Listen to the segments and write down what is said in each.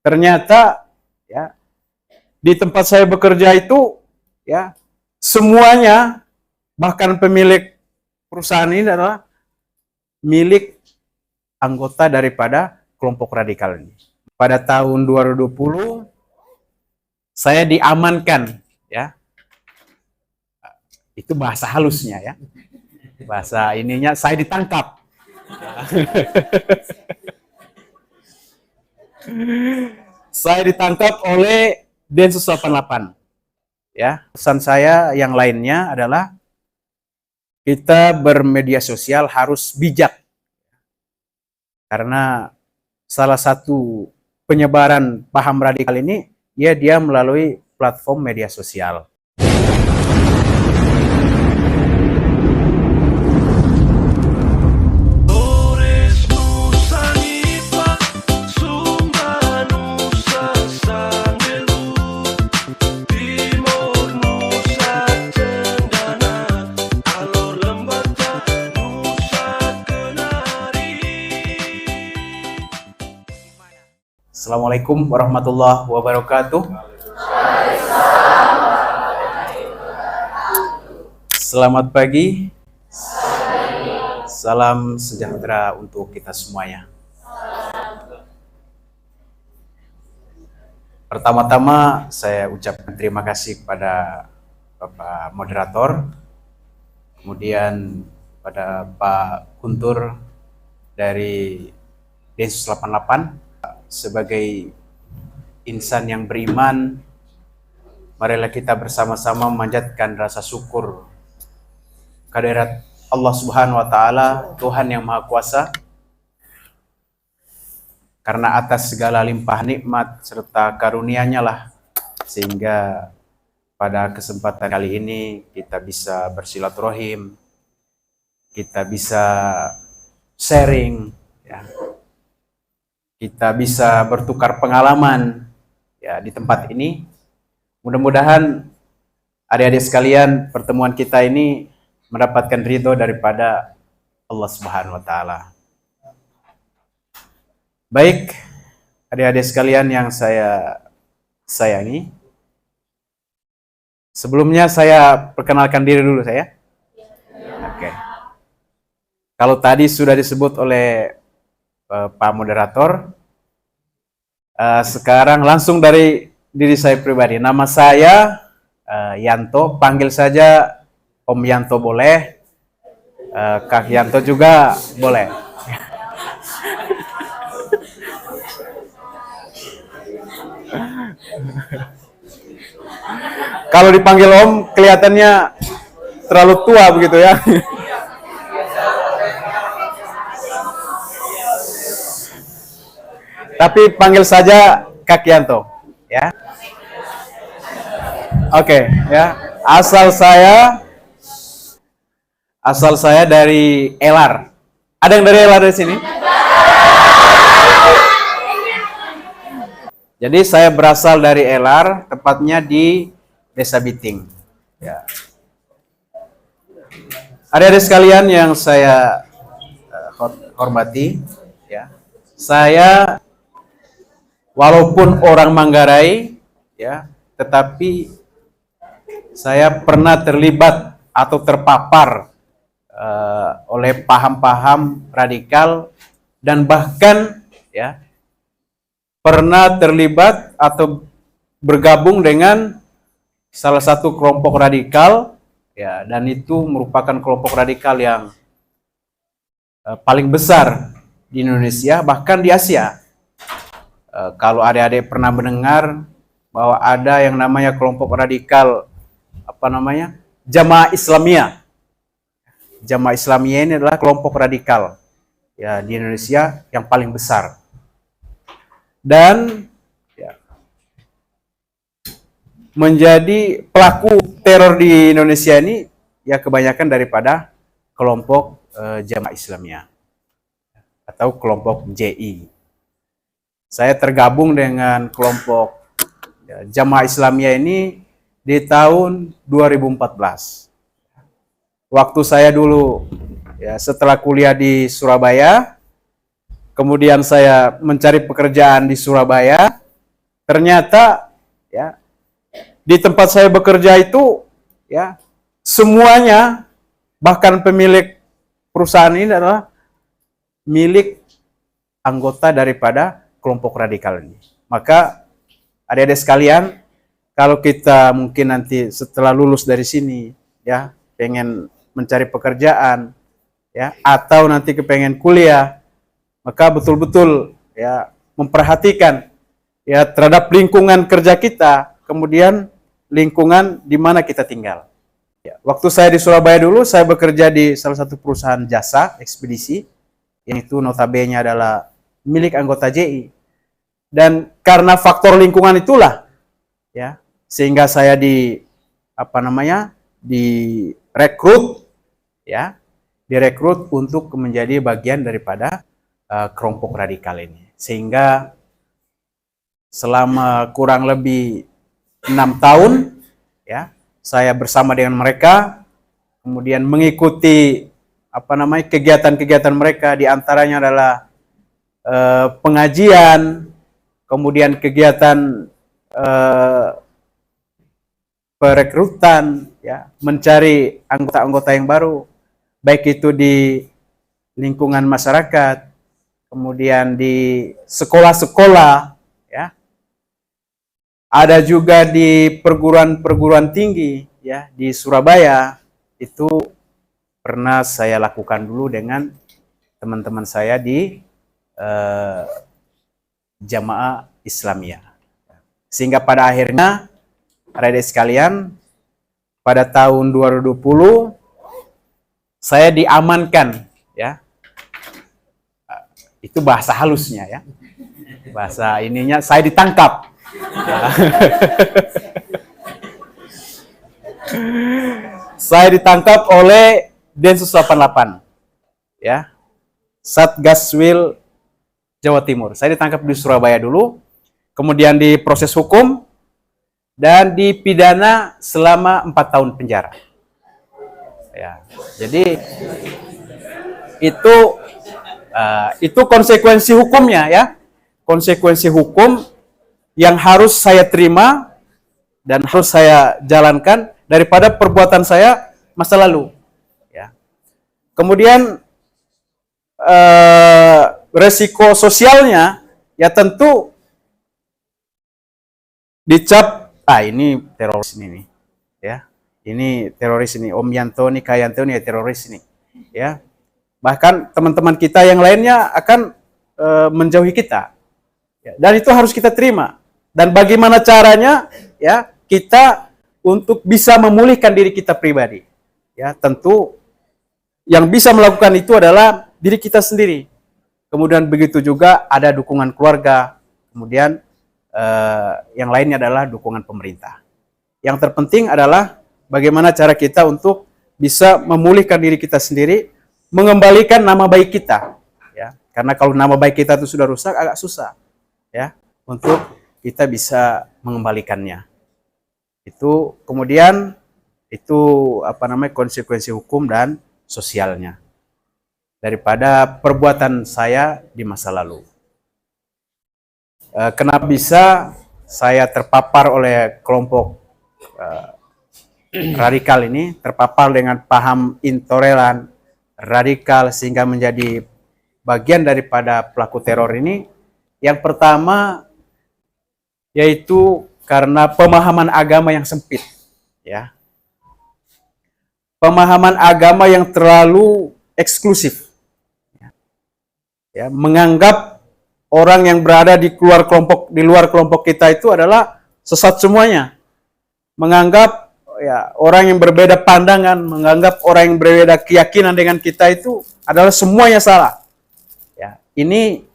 Ternyata ya di tempat saya bekerja itu ya semuanya, bahkan pemilik perusahaan ini adalah milik anggota daripada kelompok radikal ini. Pada tahun 2020 saya diamankan ya. Itu bahasa halusnya ya. Bahasa ininya saya ditangkap. Saya ditangkap oleh Densus 88. Ya, pesan saya yang lainnya adalah kita bermedia sosial harus bijak. Karena salah satu penyebaran paham radikal ini ya dia melalui platform media sosial. Assalamualaikum warahmatullahi wabarakatuh. Selamat pagi. Salam sejahtera untuk kita semuanya. Pertama-tama saya ucapkan terima kasih kepada Bapak Moderator, kemudian pada Pak Guntur dari Densus 88. Sebagai insan yang beriman, marilah kita bersama-sama memanjatkan rasa syukur kehadirat Allah Subhanahu wa Ta'ala, Tuhan yang Maha Kuasa, karena atas segala limpah nikmat serta karunia-Nya lah sehingga pada kesempatan kali ini kita bisa bersilaturahim, kita bisa sharing ya. Kita bisa bertukar pengalaman ya di tempat ini. Mudah-mudahan adik-adik sekalian, pertemuan kita ini mendapatkan ridho daripada Allah Subhanahu wa Ta'ala. Baik, adik-adik sekalian yang saya sayangi. Sebelumnya saya perkenalkan diri dulu saya. Oke. Kalau tadi sudah disebut oleh Pak Moderator, sekarang langsung dari diri saya pribadi. Nama saya Yanto, panggil saja Om Yanto boleh, Kak Yanto juga boleh. Kalau dipanggil Om kelihatannya terlalu tua begitu ya. Tapi panggil saja Kak Yanto, ya. Oke, ya. Asal saya dari Elar. Ada yang dari Elar di sini? Jadi saya berasal dari Elar, tepatnya di Desa Biting. Ya. Adik-adik sekalian yang saya hormati, ya. Saya walaupun orang Manggarai, ya, tetapi saya pernah terlibat atau terpapar oleh paham-paham radikal dan bahkan, ya, pernah terlibat atau bergabung dengan salah satu kelompok radikal, ya, dan itu merupakan kelompok radikal yang paling besar di Indonesia, bahkan di Asia. Kalau adik-adik pernah mendengar bahwa ada yang namanya kelompok radikal, Jamaah Islamiyah. Jamaah Islamiyah ini adalah kelompok radikal ya di Indonesia yang paling besar. Dan ya, menjadi pelaku teror di Indonesia ini ya kebanyakan daripada kelompok Jamaah Islamiyah atau kelompok JI. Saya tergabung dengan kelompok Jamaah Islamiyah ini di tahun 2014. Waktu saya dulu, ya, setelah kuliah di Surabaya, kemudian saya mencari pekerjaan di Surabaya, ternyata ya di tempat saya bekerja itu ya semuanya, bahkan pemilik perusahaan ini adalah milik anggota daripada kelompok radikal ini. Maka adik-adik sekalian, kalau kita mungkin nanti setelah lulus dari sini ya pengen mencari pekerjaan ya atau nanti kepengen kuliah, maka betul-betul ya memperhatikan ya terhadap lingkungan kerja kita, kemudian lingkungan di mana kita tinggal. Ya, waktu saya di Surabaya dulu, saya bekerja di salah satu perusahaan jasa ekspedisi, yang itu notabene adalah milik anggota JI. Dan karena faktor lingkungan itulah, ya, sehingga saya direkrut, ya, direkrut untuk menjadi bagian daripada kelompok radikal ini. Sehingga selama kurang lebih 6 tahun, ya, saya bersama dengan mereka, kemudian mengikuti kegiatan-kegiatan mereka, diantaranya adalah pengajian, kemudian kegiatan perekrutan, ya, mencari anggota-anggota yang baru, baik itu di lingkungan masyarakat, kemudian di sekolah-sekolah, ya, ada juga di perguruan-perguruan tinggi, ya, di Surabaya. Itu pernah saya lakukan dulu dengan teman-teman saya di Jamaah Islamiyah. Sehingga pada akhirnya, adik-adik sekalian, pada tahun 2020 saya diamankan, ya. Itu bahasa halusnya, ya. Bahasa ininya saya ditangkap. Ya. Saya ditangkap oleh Densus 88, ya, Satgaswil Jawa Timur. Saya ditangkap di Surabaya dulu, kemudian diproses hukum dan dipidana selama 4 tahun penjara. Ya, jadi itu konsekuensi hukumnya, ya, konsekuensi hukum yang harus saya terima dan harus saya jalankan daripada perbuatan saya masa lalu. Ya. Kemudian resiko sosialnya ya tentu dicap, ini teroris ini, ya, ini teroris ini, Om Yanto nih, Kak Yanto nih, teroris ini, ya. Bahkan teman-teman kita yang lainnya akan menjauhi kita, ya, dan itu harus kita terima. Dan bagaimana caranya, ya, kita untuk bisa memulihkan diri kita pribadi, ya, tentu yang bisa melakukan itu adalah diri kita sendiri. Kemudian begitu juga ada dukungan keluarga, kemudian yang lainnya adalah dukungan pemerintah. Yang terpenting adalah bagaimana cara kita untuk bisa memulihkan diri kita sendiri, mengembalikan nama baik kita, ya. Karena kalau nama baik kita itu sudah rusak, agak susah, ya, untuk kita bisa mengembalikannya. Itu kemudian itu konsekuensi hukum dan sosialnya daripada perbuatan saya di masa lalu. Kenapa bisa saya terpapar oleh kelompok radikal ini, terpapar dengan paham intoleran radikal sehingga menjadi bagian daripada pelaku teror ini? Yang pertama yaitu karena pemahaman agama yang sempit, ya. Pemahaman agama yang terlalu eksklusif, ya, menganggap orang yang berada di luar kelompok kita itu adalah sesat semuanya. Menganggap, ya, orang yang berbeda pandangan, menganggap orang yang berbeda keyakinan dengan kita itu adalah semuanya salah. Ya, ini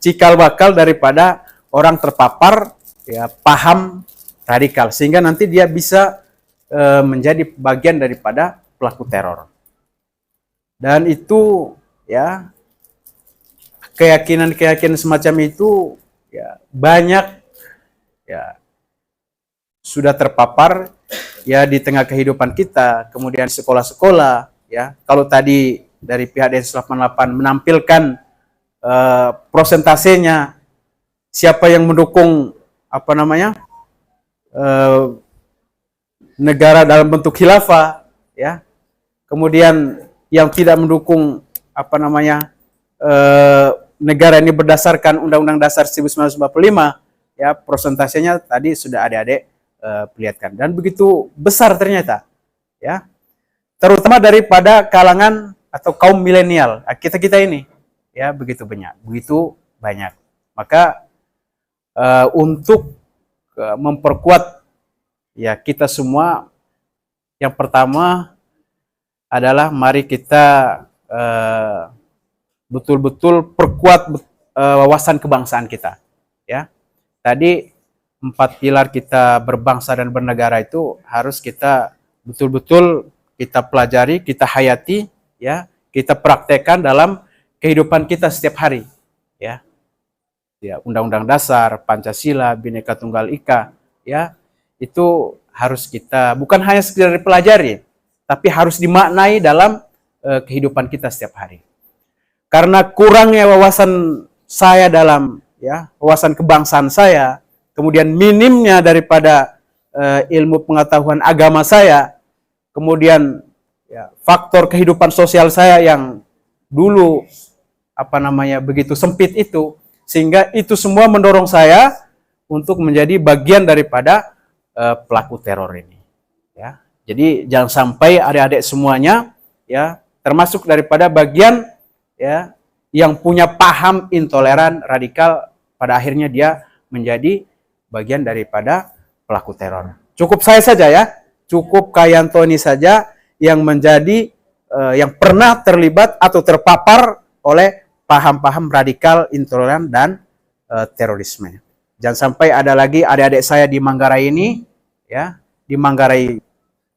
cikal bakal daripada orang terpapar, ya, paham radikal, sehingga nanti dia bisa menjadi bagian daripada pelaku teror. Dan itu, ya, keyakinan semacam itu, ya, banyak, ya, sudah terpapar, ya, di tengah kehidupan kita, kemudian sekolah-sekolah, ya. Kalau tadi dari pihak Densus 88 menampilkan prosentasenya siapa yang mendukung apa namanya, negara dalam bentuk khilafah, ya. Kemudian yang tidak mendukung apa namanya, negara ini berdasarkan Undang-Undang Dasar 1945, ya, prosentasenya tadi sudah adik-adik perlihatkan, dan begitu besar ternyata, ya, terutama daripada kalangan atau kaum milenial kita ini, ya, begitu banyak. Maka untuk memperkuat, ya, kita semua, yang pertama adalah mari kita betul-betul perkuat wawasan kebangsaan kita, ya. Tadi 4 pilar kita berbangsa dan bernegara itu harus kita betul-betul kita pelajari, kita hayati, ya, kita praktekkan dalam kehidupan kita setiap hari, ya. Ya, Undang-Undang Dasar, Pancasila, Bhinneka Tunggal Ika, ya, itu harus kita bukan hanya sekedar dipelajari, tapi harus dimaknai dalam kehidupan kita setiap hari. Karena kurangnya wawasan saya dalam, ya, wawasan kebangsaan saya, kemudian minimnya daripada ilmu pengetahuan agama saya, kemudian, ya, faktor kehidupan sosial saya yang dulu apa namanya begitu sempit itu, sehingga itu semua mendorong saya untuk menjadi bagian daripada pelaku teror ini, ya. Jadi jangan sampai adik-adik semuanya, ya, termasuk daripada bagian, ya, yang punya paham intoleran radikal, pada akhirnya dia menjadi bagian daripada pelaku teror. Cukup saya saja, ya, cukup Kayanto ini saja yang menjadi yang pernah terlibat atau terpapar oleh paham-paham radikal, intoleran, dan terorisme. Jangan sampai ada lagi adik-adik saya di Manggarai ini, ya, di Manggarai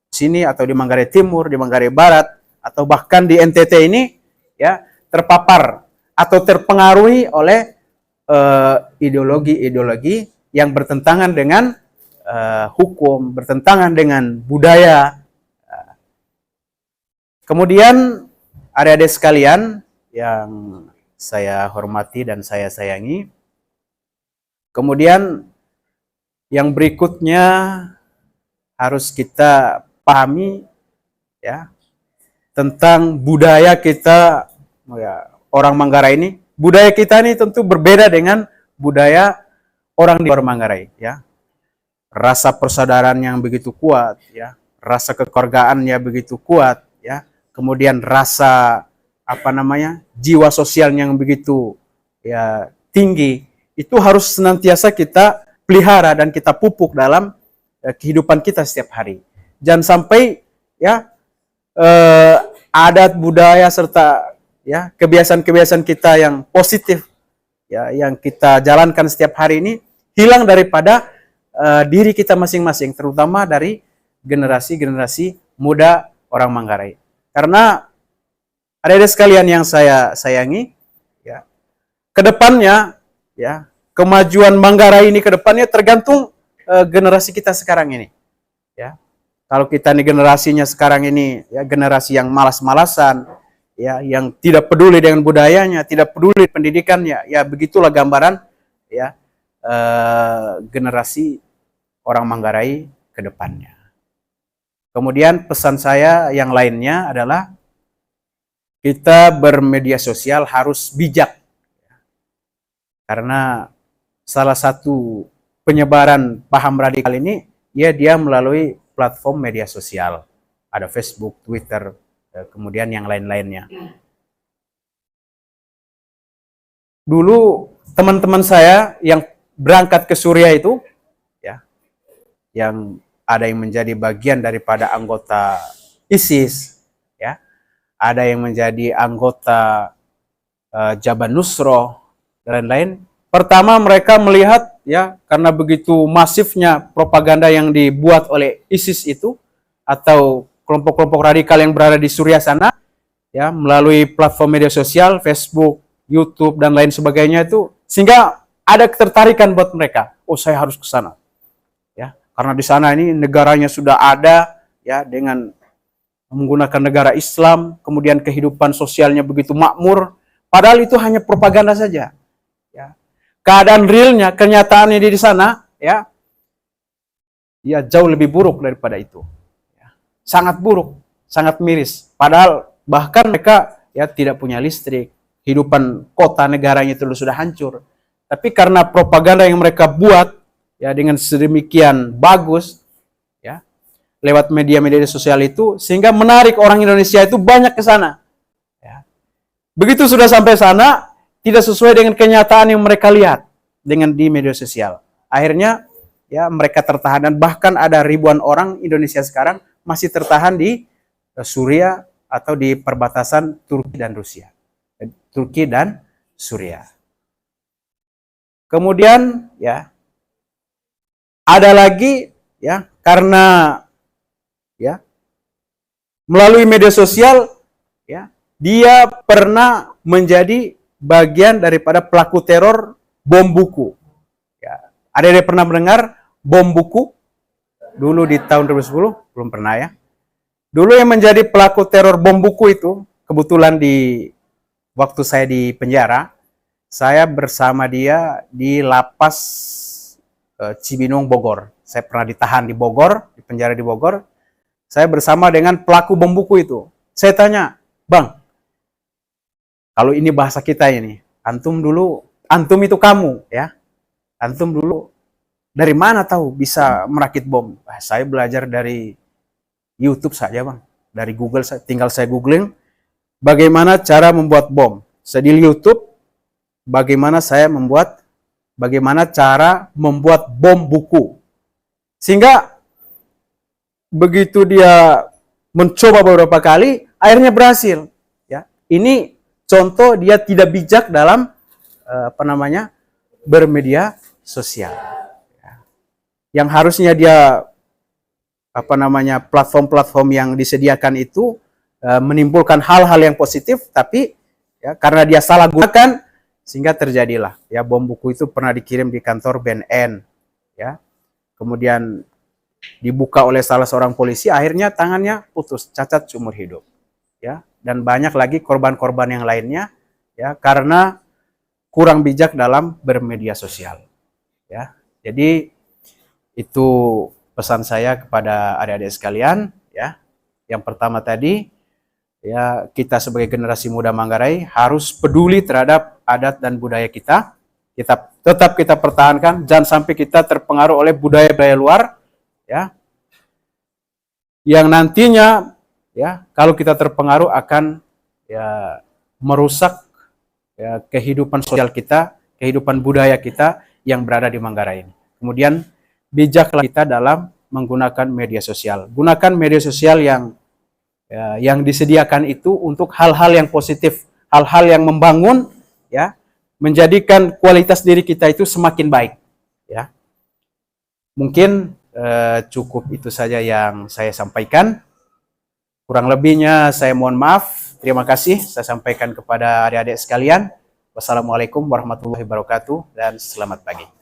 sini atau di Manggarai Timur, di Manggarai Barat, atau bahkan di NTT ini, ya, terpapar atau terpengaruhi oleh ideologi-ideologi yang bertentangan dengan hukum, bertentangan dengan budaya. Kemudian adik-adik sekalian yang saya hormati dan saya sayangi, kemudian yang berikutnya harus kita pahami, ya, tentang budaya kita, ya, orang Manggarai ini. Budaya kita ini tentu berbeda dengan budaya orang di luar Manggarai, ya. Rasa persaudaraan yang begitu kuat, ya, rasa kekeluargaan yang begitu kuat, ya. Kemudian rasa apa namanya, jiwa sosial yang begitu, ya, tinggi, itu harus senantiasa kita pelihara dan kita pupuk dalam kehidupan kita setiap hari. Jangan sampai, ya, adat budaya serta, ya, kebiasaan-kebiasaan kita yang positif, ya, yang kita jalankan setiap hari ini hilang daripada diri kita masing-masing, terutama dari generasi-generasi muda orang Manggarai. Karena adik-adik sekalian yang saya sayangi, ya, kedepannya, ya, kemajuan Manggarai ini kedepannya tergantung generasi kita sekarang ini, ya. Kalau kita nih generasinya sekarang ini, ya, generasi yang malas-malasan, ya, yang tidak peduli dengan budayanya, tidak peduli pendidikannya, ya, begitulah gambaran, ya, generasi orang Manggarai ke depannya. Kemudian pesan saya yang lainnya adalah kita bermedia sosial harus bijak, karena salah satu penyebaran paham radikal ini, ya, dia melalui platform media sosial, ada Facebook, Twitter, kemudian yang lain-lainnya. Dulu teman-teman saya yang berangkat ke Suriah itu, ya, yang ada yang menjadi bagian daripada anggota ISIS, ya, ada yang menjadi anggota Jabhat Nusroh dan lain-lain. Pertama mereka melihat, ya, karena begitu masifnya propaganda yang dibuat oleh ISIS itu atau kelompok-kelompok radikal yang berada di Suriah sana, ya, melalui platform media sosial, Facebook, YouTube dan lain sebagainya itu, sehingga ada ketertarikan buat mereka. Oh, saya harus ke sana, ya, karena di sana ini negaranya sudah ada, ya, dengan menggunakan negara Islam, kemudian kehidupan sosialnya begitu makmur. Padahal itu hanya propaganda saja, ya. Keadaan realnya, kenyataannya di sana ya jauh lebih buruk daripada itu. Ya. Sangat buruk, sangat miris. Padahal bahkan mereka ya tidak punya listrik, kehidupan kota negaranya itu sudah hancur. Tapi karena propaganda yang mereka buat ya dengan sedemikian bagus ya lewat media-media sosial itu, sehingga menarik orang Indonesia itu banyak ke sana. Ya. Begitu sudah sampai sana, tidak sesuai dengan kenyataan yang mereka lihat dengan di media sosial. Akhirnya ya mereka tertahan, dan bahkan ada ribuan orang Indonesia sekarang masih tertahan di Suriah atau di perbatasan Turki dan Rusia. Turki dan Suriah. Kemudian ya ada lagi ya karena ya melalui media sosial ya dia pernah menjadi bagian daripada pelaku teror bom buku. Ya, ada yang pernah mendengar bom buku dulu di tahun 2010? Belum pernah ya. Dulu yang menjadi pelaku teror bom buku itu kebetulan di waktu saya di penjara, saya bersama dia di lapas Cibinong, Bogor. Saya pernah ditahan di Bogor, di penjara di Bogor. Saya bersama dengan pelaku bom buku itu. Saya tanya, Bang, kalau ini bahasa kita ini, antum itu kamu ya. Antum dulu dari mana tahu bisa merakit bom? Saya belajar dari YouTube saja, Bang. Dari Google, tinggal saya googling bagaimana cara membuat bom. Saya di YouTube bagaimana cara membuat bom buku. Sehingga begitu dia mencoba beberapa kali, akhirnya berhasil. Ya, ini contoh dia tidak bijak dalam bermedia sosial. Ya. Yang harusnya dia platform-platform yang disediakan itu menimbulkan hal-hal yang positif, tapi ya, karena dia salah gunakan sehingga terjadilah ya bom buku itu pernah dikirim di kantor BNN ya, kemudian dibuka oleh salah seorang polisi, akhirnya tangannya putus, cacat seumur hidup ya, dan banyak lagi korban-korban yang lainnya ya karena kurang bijak dalam bermedia sosial ya. Jadi itu pesan saya kepada adik-adik sekalian ya. Yang pertama tadi ya, kita sebagai generasi muda Manggarai harus peduli terhadap adat dan budaya kita. Tetap kita pertahankan, jangan sampai kita terpengaruh oleh budaya-budaya luar ya. Yang nantinya ya kalau kita terpengaruh akan ya merusak ya kehidupan sosial kita, kehidupan budaya kita yang berada di Manggarai ini. Kemudian bijaklah kita dalam menggunakan media sosial. Gunakan media sosial yang disediakan itu untuk hal-hal yang positif, hal-hal yang membangun, ya, menjadikan kualitas diri kita itu semakin baik. Ya, mungkin cukup itu saja yang saya sampaikan. Kurang lebihnya saya mohon maaf. Terima kasih saya sampaikan kepada adik-adik sekalian. Wassalamualaikum warahmatullahi wabarakatuh dan selamat pagi.